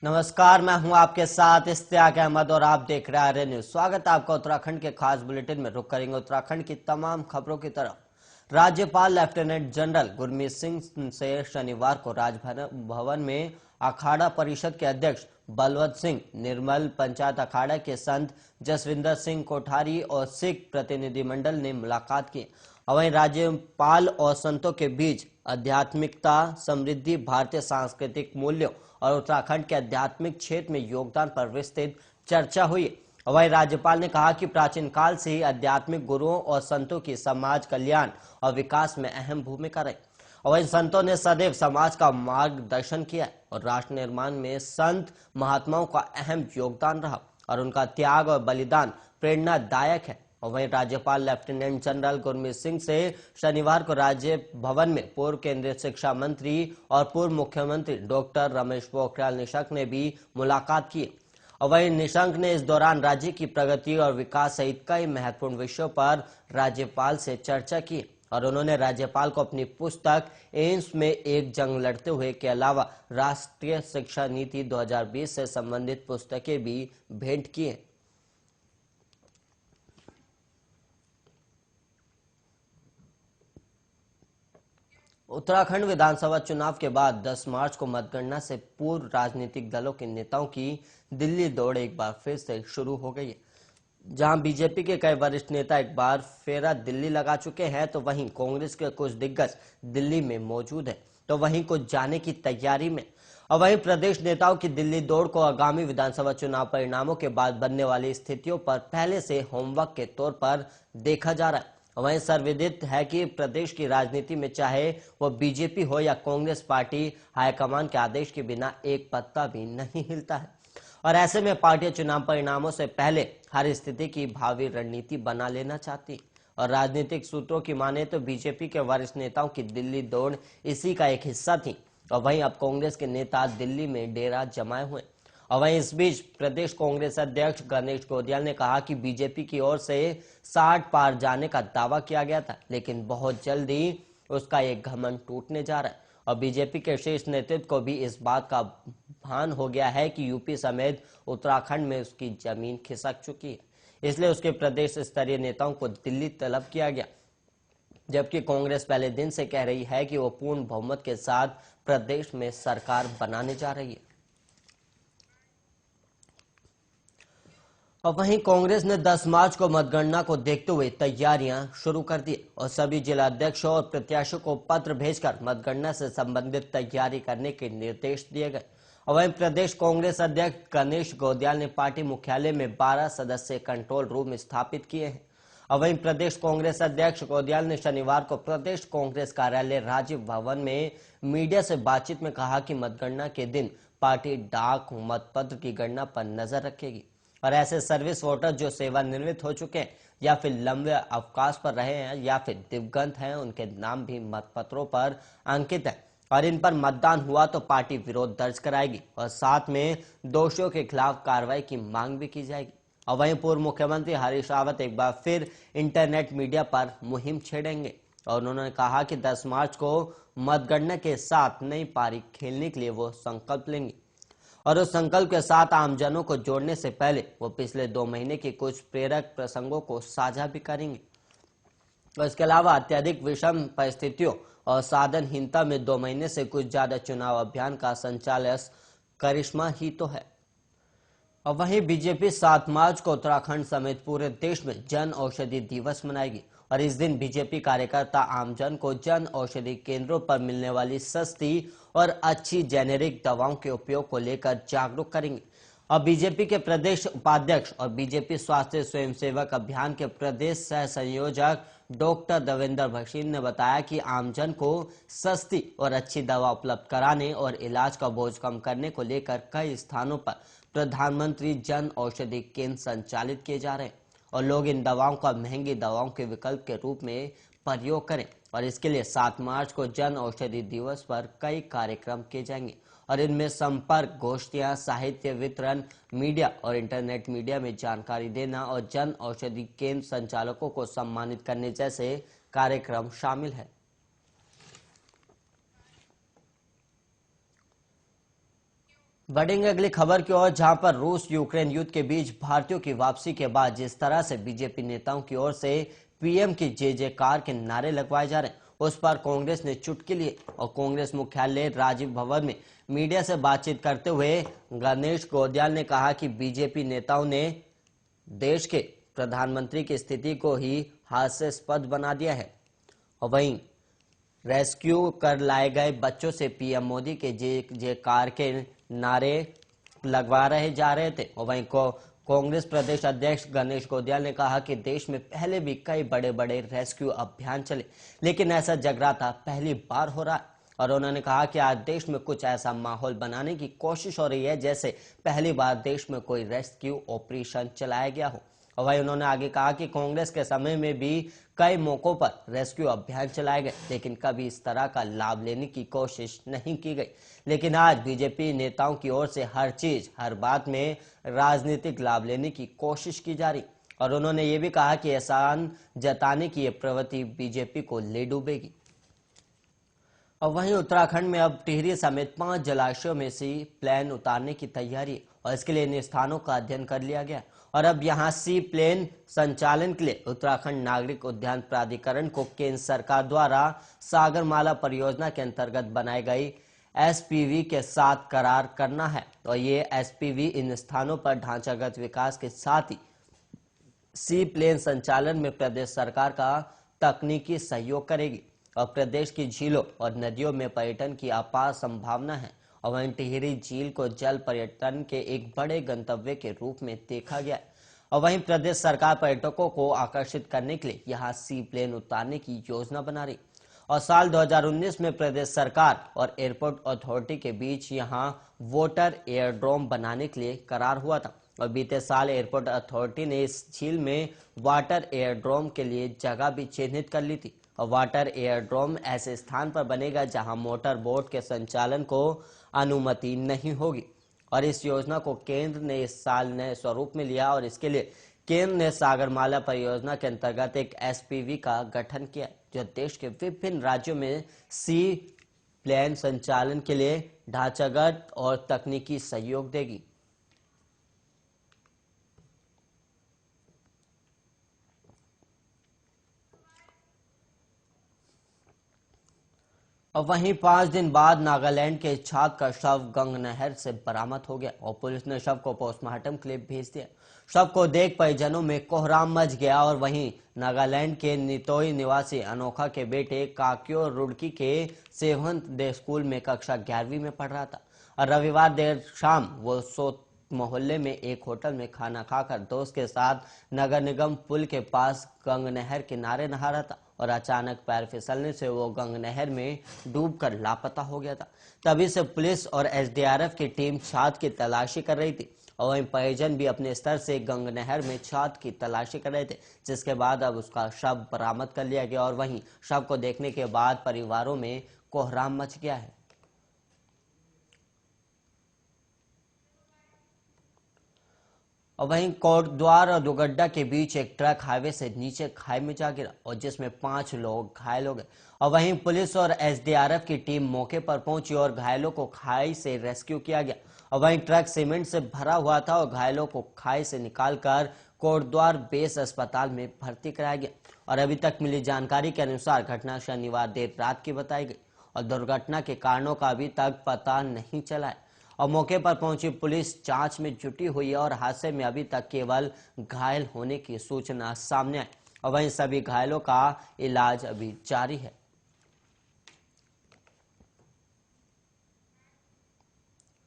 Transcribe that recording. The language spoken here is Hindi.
नमस्कार, मैं हूं आपके साथ इश्तियाक अहमद और आप देख रहे हैं आर्य न्यूज। स्वागत है आपका उत्तराखंड के खास बुलेटिन में। रुक करेंगे उत्तराखंड की तमाम खबरों की तरफ। राज्यपाल लेफ्टिनेंट जनरल गुरमीत सिंह से शनिवार को राजभवन में अखाड़ा परिषद के अध्यक्ष बलवंत सिंह, निर्मल पंचायत अखाड़ा के संत जसविंदर सिंह कोठारी और सिख प्रतिनिधिमंडल ने मुलाकात की। वहीं राज्यपाल और संतों के बीच आध्यात्मिकता, समृद्धि, भारतीय सांस्कृतिक मूल्यों और उत्तराखंड के आध्यात्मिक क्षेत्र में योगदान पर विस्तृत चर्चा हुई। वहीं राज्यपाल ने कहा कि प्राचीन काल से ही आध्यात्मिक गुरुओं और संतों की समाज कल्याण और विकास में अहम भूमिका रही। वहीं संतों ने सदैव समाज का मार्गदर्शन किया और राष्ट्र निर्माण में संत महात्माओं का अहम योगदान रहा और उनका त्याग और बलिदान प्रेरणादायक है। और वहीं राज्यपाल लेफ्टिनेंट जनरल गुरमीत सिंह से शनिवार को राज्य भवन में पूर्व केंद्रीय शिक्षा मंत्री और पूर्व मुख्यमंत्री डॉक्टर रमेश पोखरियाल निशंक ने भी मुलाकात की। और वहीं निशंक ने इस दौरान राज्य की प्रगति और विकास सहित कई महत्वपूर्ण विषयों पर राज्यपाल से चर्चा की और उन्होंने राज्यपाल को अपनी पुस्तक एम्स में एक जंग लड़ते हुए के अलावा राष्ट्रीय शिक्षा नीति 2020 से संबंधित पुस्तकें भी भेंट की। उत्तराखंड विधानसभा चुनाव के बाद 10 मार्च को मतगणना से पूर्व राजनीतिक दलों के नेताओं की दिल्ली दौड़ एक बार फिर से शुरू हो गई है। जहां बीजेपी के कई वरिष्ठ नेता एक बार फेरा दिल्ली लगा चुके हैं, तो वहीं कांग्रेस के कुछ दिग्गज दिल्ली में मौजूद हैं, तो वहीं कुछ जाने की तैयारी में। और वहीं प्रदेश नेताओं की दिल्ली दौड़ को आगामी विधानसभा चुनाव परिणामों के बाद बनने वाली स्थितियों पर पहले से होमवर्क के तौर पर देखा जा रहा है। वहीं सर्वविदित है कि प्रदेश की राजनीति में चाहे वो बीजेपी हो या कांग्रेस पार्टी, हाईकमान के आदेश के बिना एक पत्ता भी नहीं हिलता है। और ऐसे में पार्टियां चुनाव परिणामों से पहले हर स्थिति की भावी रणनीति बना लेना चाहती। और राजनीतिक सूत्रों की माने तो बीजेपी के वरिष्ठ नेताओं की दिल्ली दौड़ इसी का एक हिस्सा थी। और वहीं अब कांग्रेस के नेता दिल्ली में डेरा जमाए हुए। और वहीं इस बीच प्रदेश कांग्रेस अध्यक्ष गणेश गोदियाल ने कहा कि बीजेपी की ओर से 60 पार जाने का दावा किया गया था, लेकिन बहुत जल्दी उसका एक घमंड टूटने जा रहा है। और बीजेपी के शीर्ष नेतृत्व को भी इस बात का भान हो गया है कि यूपी समेत उत्तराखंड में उसकी जमीन खिसक चुकी है, इसलिए उसके प्रदेश स्तरीय नेताओं को दिल्ली तलब किया गया। जबकि कांग्रेस पहले दिन से कह रही है कि वो पूर्ण बहुमत के साथ प्रदेश में सरकार बनाने जा रही है। और वहीं कांग्रेस ने 10 मार्च को मतगणना को देखते हुए तैयारियां शुरू कर दी और सभी जिला अध्यक्षों और प्रत्याशियों को पत्र भेजकर मतगणना से संबंधित तैयारी करने के निर्देश दिए गए। और वहीं प्रदेश कांग्रेस अध्यक्ष गणेश गोदियाल ने पार्टी मुख्यालय में 12 सदस्यीय कंट्रोल रूम स्थापित किए हैं। और वहीं प्रदेश कांग्रेस अध्यक्ष गोदियाल ने शनिवार को प्रदेश कांग्रेस कार्यालय राजीव भवन में मीडिया से बातचीत में कहा कि मतगणना के दिन पार्टी डाक मतपत्र की गणना पर नजर रखेगी और ऐसे सर्विस वोटर जो सेवानिवृत्त हो चुके हैं या फिर लंबे अवकाश पर रहे हैं या फिर दिवंगत हैं, उनके नाम भी मतपत्रों पर अंकित है और इन पर मतदान हुआ तो पार्टी विरोध दर्ज कराएगी और साथ में दोषियों के खिलाफ कार्रवाई की मांग भी की जाएगी। और वहीं पूर्व मुख्यमंत्री हरीश रावत एक बार फिर इंटरनेट मीडिया पर मुहिम छेड़ेंगे और उन्होंने कहा कि 10 मार्च को मतगणना के साथ नई पारी खेलने के लिए वो संकल्प लेंगे और उस संकल्प के साथ आमजनों को जोड़ने से पहले वो पिछले 2 महीने के कुछ प्रेरक प्रसंगों को साझा भी करेंगे। और इसके अलावा अत्यधिक विषम परिस्थितियों और साधनहीनता में 2 महीने से कुछ ज्यादा चुनाव अभियान का संचालन करिश्मा ही तो है। और वहीं बीजेपी 7 मार्च को उत्तराखंड समेत पूरे देश में जन औषधि दिवस मनाएगी और इस दिन बीजेपी कार्यकर्ता आमजन को जन औषधि केंद्रों पर मिलने वाली सस्ती और अच्छी जेनेरिक दवाओं के उपयोग को लेकर जागरूक करेंगे। और बीजेपी के प्रदेश उपाध्यक्ष और बीजेपी स्वास्थ्य स्वयंसेवक अभियान के प्रदेश सह संयोजक डॉक्टर देवेंद्र भसीन ने बताया कि आमजन को सस्ती और अच्छी दवा उपलब्ध कराने और इलाज का बोझ कम करने को लेकर कई स्थानों पर प्रधानमंत्री जन औषधि केंद्र संचालित किए जा रहे हैं और लोग इन दवाओं का महंगी दवाओं के विकल्प के रूप में प्रयोग करें। और इसके लिए 7 मार्च को जन औषधि दिवस पर कई कार्यक्रम किए जाएंगे और इनमें संपर्क गोष्ठियां, साहित्य वितरण, मीडिया और इंटरनेट मीडिया में जानकारी देना और जन औषधि केंद्र संचालकों को सम्मानित करने जैसे कार्यक्रम शामिल है। बढ़ेंगे अगली खबर की ओर, जहां पर रूस यूक्रेन युद्ध के बीच भारतीयों की वापसी के बाद जिस तरह से बीजेपी नेताओं की ओर से पीएम की जय जयकार के नारे लगवाए जा रहे हैं, उस पर कांग्रेस ने चुटकी ली और कांग्रेस मुख्यालय राजीव भवन में मीडिया से बातचीत करते हुए गणेश गोंदियाल ने कहा कि बीजेपी नेताओं ने देश के प्रधानमंत्री की स्थिति को ही हास्यास्पद बना दिया है। और वहीं रेस्क्यू कर लाए गए बच्चों से पीएम मोदी के जय जयकार के नारे लगवा रहे जा रहे थे। और वहीं कांग्रेस प्रदेश अध्यक्ष गणेश गोंदियाल ने कहा कि देश में पहले भी कई बड़े बड़े रेस्क्यू अभियान चले, लेकिन ऐसा जगराता पहली बार हो रहा है। और उन्होंने कहा कि आज देश में कुछ ऐसा माहौल बनाने की कोशिश हो रही है जैसे पहली बार देश में कोई रेस्क्यू ऑपरेशन चलाया गया हो। और वहीं उन्होंने आगे कहा कि कांग्रेस के समय में भी कई मौकों पर रेस्क्यू अभियान चलाए गए, लेकिन कभी इस तरह का लाभ लेने की कोशिश नहीं की गई। लेकिन आज बीजेपी नेताओं की ओर से हर चीज हर बात में राजनीतिक लाभ लेने की कोशिश की जा रही। और उन्होंने ये भी कहा कि एहसान जताने की ये प्रवृत्ति बीजेपी को ले डूबेगी। और वहीं उत्तराखंड में अब टिहरी समेत 5 जलाशयों में सी प्लेन उतारने की तैयारी है और इसके लिए इन स्थानों का अध्ययन कर लिया गया और अब यहां सी प्लेन संचालन के लिए उत्तराखंड नागरिक उद्यान प्राधिकरण को केंद्र सरकार द्वारा सागरमाला परियोजना के अंतर्गत बनाई गई एसपीवी के साथ करार करना है। और ये एसपीवी इन स्थानों पर ढांचागत विकास के साथ ही सी प्लेन संचालन में प्रदेश सरकार का तकनीकी सहयोग करेगी और प्रदेश की झीलों और नदियों में पर्यटन की अपार संभावना है। और वहीं टिहरी झील को जल पर्यटन के एक बड़े गंतव्य के रूप में देखा गया है। और वहीं प्रदेश सरकार पर्यटकों को आकर्षित करने के लिए यहां सी प्लेन उतारने की योजना बना रही और साल 2019 में प्रदेश सरकार और एयरपोर्ट अथॉरिटी के बीच यहां वाटर एयरड्रोम बनाने के लिए करार हुआ था। और बीते साल एयरपोर्ट अथॉरिटी ने इस झील में वाटर एयरड्रोम के लिए जगह भी चिन्हित कर ली थी। और वाटर एयरड्रोम ऐसे स्थान पर बनेगा जहां मोटर बोट के संचालन को अनुमति नहीं होगी। और इस योजना को केंद्र ने इस साल नए स्वरूप में लिया और इसके लिए केंद्र ने सागरमाला परियोजना के अंतर्गत एक एसपीवी का गठन किया जो देश के विभिन्न राज्यों में सी प्लेन संचालन के लिए ढांचागत और तकनीकी सहयोग देगी। और वहीं 5 दिन बाद नागालैंड के छात्र का शव गंग नहर से बरामद हो गया और पुलिस ने शव को पोस्टमार्टम के लिए भेज दिया। शव को देख परिजनों में कोहराम मच गया। और वहीं नागालैंड के नितोई निवासी अनोखा के बेटे काक्यो रुड़की के सेवंत दे स्कूल में कक्षा 11वीं में पढ़ रहा था और रविवार देर शाम वो सोत मोहल्ले में एक होटल में खाना खाकर दोस्त के साथ नगर निगम पुल के पास गंग नहर किनारे नहा रहा था और अचानक पैर फिसलने से वो गंग नहर में डूबकर लापता हो गया था। तभी से पुलिस और एसडीआरएफ की टीम छात्र की तलाशी कर रही थी और वहीं परिजन भी अपने स्तर से गंग नहर में छात्र की तलाशी कर रहे थे, जिसके बाद अब उसका शव बरामद कर लिया गया। और वहीं शव को देखने के बाद परिवारों में कोहराम मच गया है। और वहीं कोटद्वार और दुगड्डा के बीच एक ट्रक हाईवे से नीचे खाई में जा गिरा और जिसमें 5 लोग घायल हो गए। और वहीं पुलिस और एसडीआरएफ की टीम मौके पर पहुंची और घायलों को खाई से रेस्क्यू किया गया। और वहीं ट्रक सीमेंट से भरा हुआ था और घायलों को खाई से निकालकर कोटद्वार बेस अस्पताल में भर्ती कराया गया। और अभी तक मिली जानकारी के अनुसार घटना शनिवार देर रात की बताई गई और दुर्घटना के कारणों का अभी तक पता नहीं चला है। और मौके पर पहुंची पुलिस जांच में जुटी हुई है और हादसे में अभी तक केवल घायल होने की सूचना सामने आई और वहीं सभी घायलों का इलाज अभी जारी है।